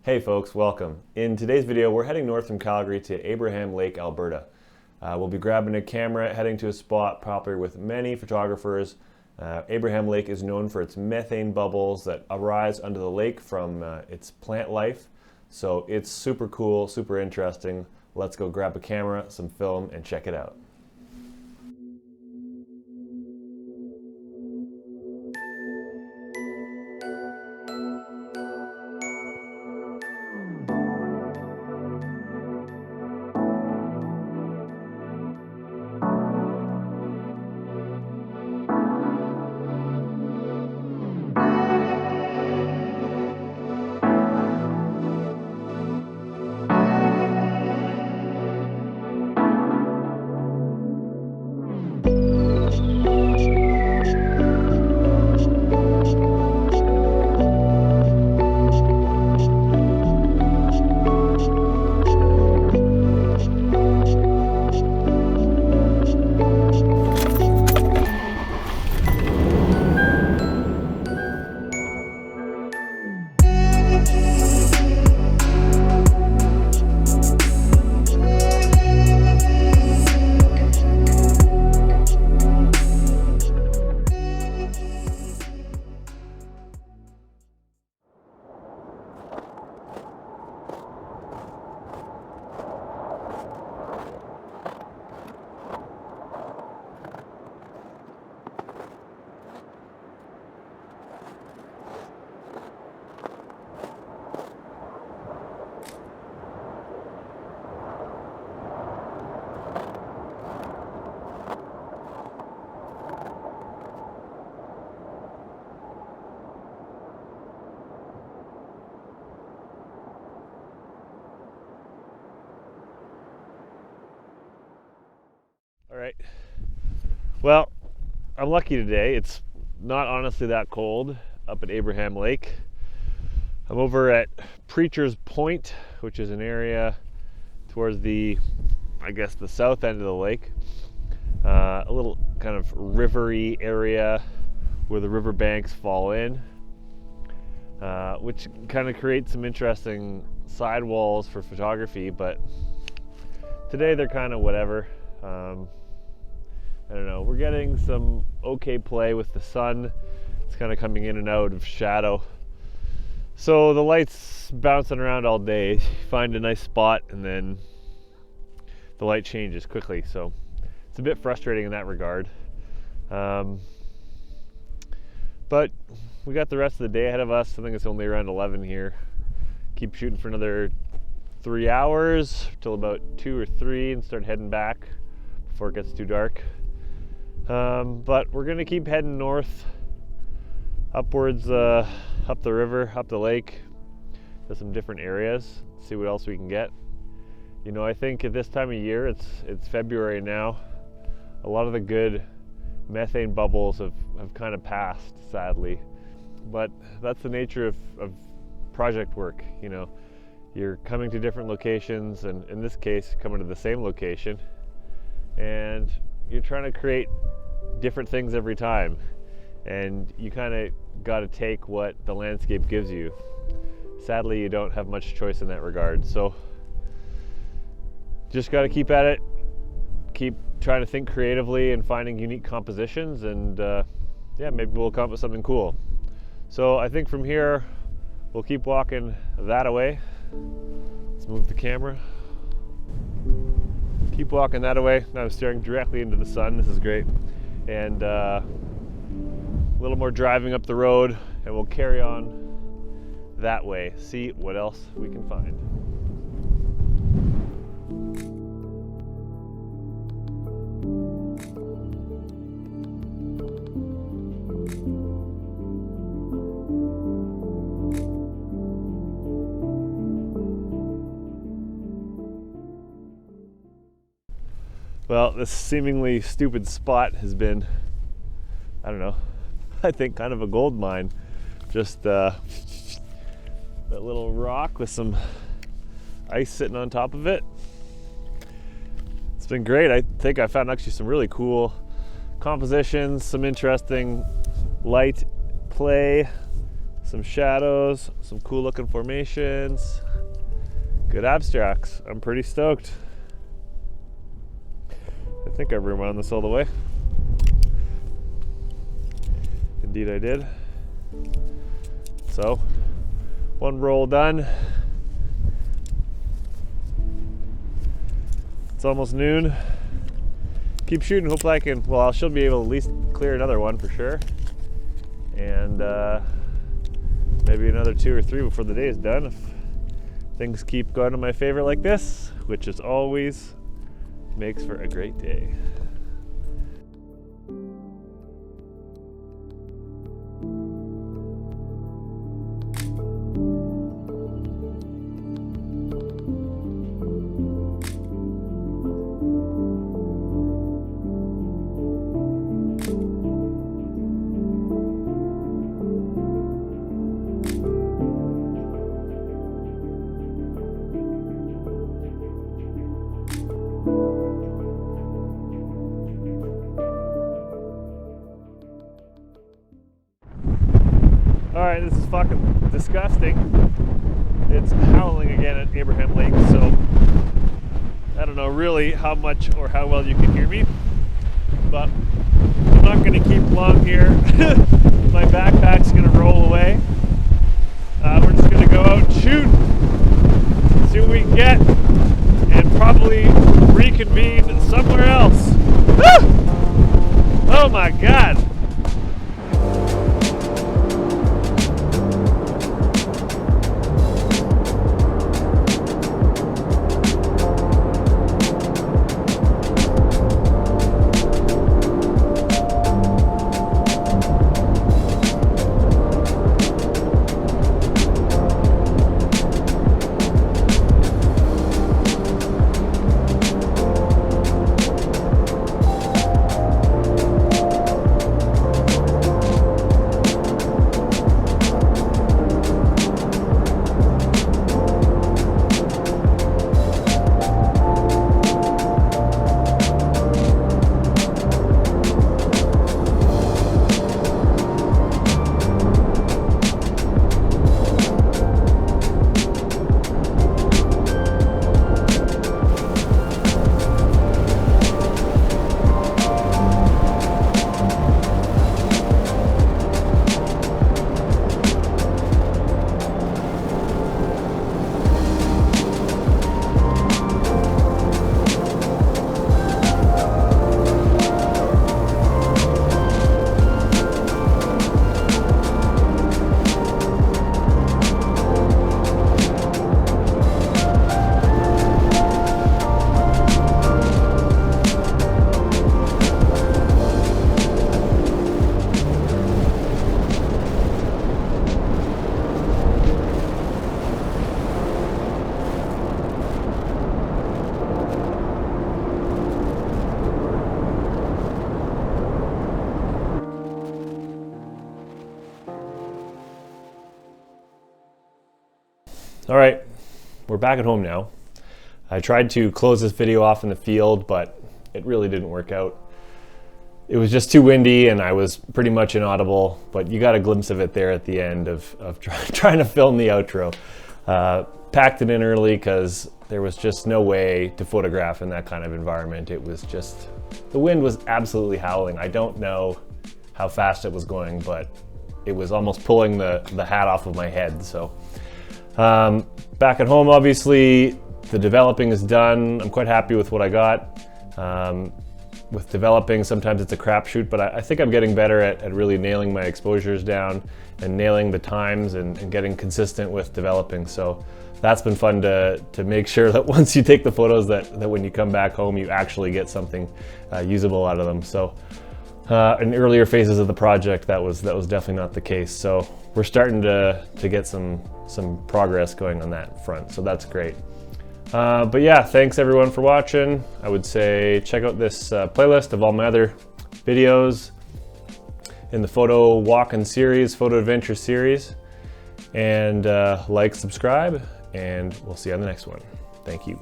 Hey folks, welcome. In today's video, we're heading north from Calgary to Abraham Lake, Alberta. We'll be grabbing a camera, heading to a spot popular with many photographers. Abraham Lake is known for its methane bubbles that arise under the lake from its plant life. So it's super cool, super interesting. Let's go grab a camera, some film, and check it out. All right, well, I'm lucky today. It's not honestly that cold up at Abraham Lake. I'm over at Preacher's Point, which is an area towards the, I guess, the south end of the lake. A little kind of rivery area where the river banks fall in, which kind of creates some interesting sidewalls for photography, but today they're kind of whatever. I don't know, we're getting some okay play with the sun. It's kind of coming in and out of shadow. So the light's bouncing around all day. You find a nice spot and then the light changes quickly. So it's a bit frustrating in that regard. But we got the rest of the day ahead of us. I think it's only around 11 here. Keep shooting for another 3 hours till about 2 or 3 and start heading back before it gets too dark. But we're gonna keep heading north, upwards, up the river, up the lake, to some different areas, see what else we can get. You know, I think at this time of year, it's February now, a lot of the good methane bubbles have kind of passed, sadly. But that's the nature of project work, you know. You're coming to different locations, and in this case, coming to the same location, and you're trying to create different things every time, and you kind of got to take what the landscape gives you. Sadly, you don't have much choice in that regard, so just got to keep at it, keep trying to think creatively and finding unique compositions, and yeah, maybe we'll come up with something cool. So I think from here we'll keep walking that way. Let's move the camera. Keep walking that way. Now I'm staring directly into the sun. This is great. And a little more driving up the road, and we'll carry on that way. See what else we can find. Well, this seemingly stupid spot has been, I don't know, I think kind of a gold mine. Just that little rock with some ice sitting on top of it. It's been great. I think I found actually some really cool compositions, some interesting light play, some shadows, some cool looking formations, good abstracts. I'm pretty stoked. I think I've rewound this all the way. Indeed I did. So, one roll done. It's almost noon. Keep shooting, hopefully I can, well, I should be able to at least clear another one for sure. And maybe another 2 or 3 before the day is done if things keep going in my favor like this, which is always makes for a great day. Alright, this is fucking disgusting. It's howling again at Abraham Lake, so I don't know really how much or how well you can hear me, but I'm not going to keep long here. My backpack's going to roll away. We're just going to go out and shoot, see what we can get, and probably reconvene somewhere else. Woo! Oh my god! All right, we're back at home now. I tried to close this video off in the field, but it really didn't work out. It was just too windy and I was pretty much inaudible, but you got a glimpse of it there at the end of trying to film the outro. Packed it in early because there was just no way to photograph in that kind of environment. It was just, the wind was absolutely howling. I don't know how fast it was going, but it was almost pulling the hat off of my head. So back at home, obviously, the developing is done. I'm quite happy with what I got. With developing, sometimes it's a crapshoot, but I think I'm getting better at really nailing my exposures down and nailing the times and getting consistent with developing. So that's been fun to make sure that once you take the photos that when you come back home, you actually get something usable out of them. So in earlier phases of the project, that was definitely not the case. So we're starting to get some progress going on that front. So that's great. But yeah, thanks everyone for watching. I would say check out this playlist of all my other videos in the photo walking series, photo adventure series, and like, subscribe, and we'll see you on the next one. Thank you.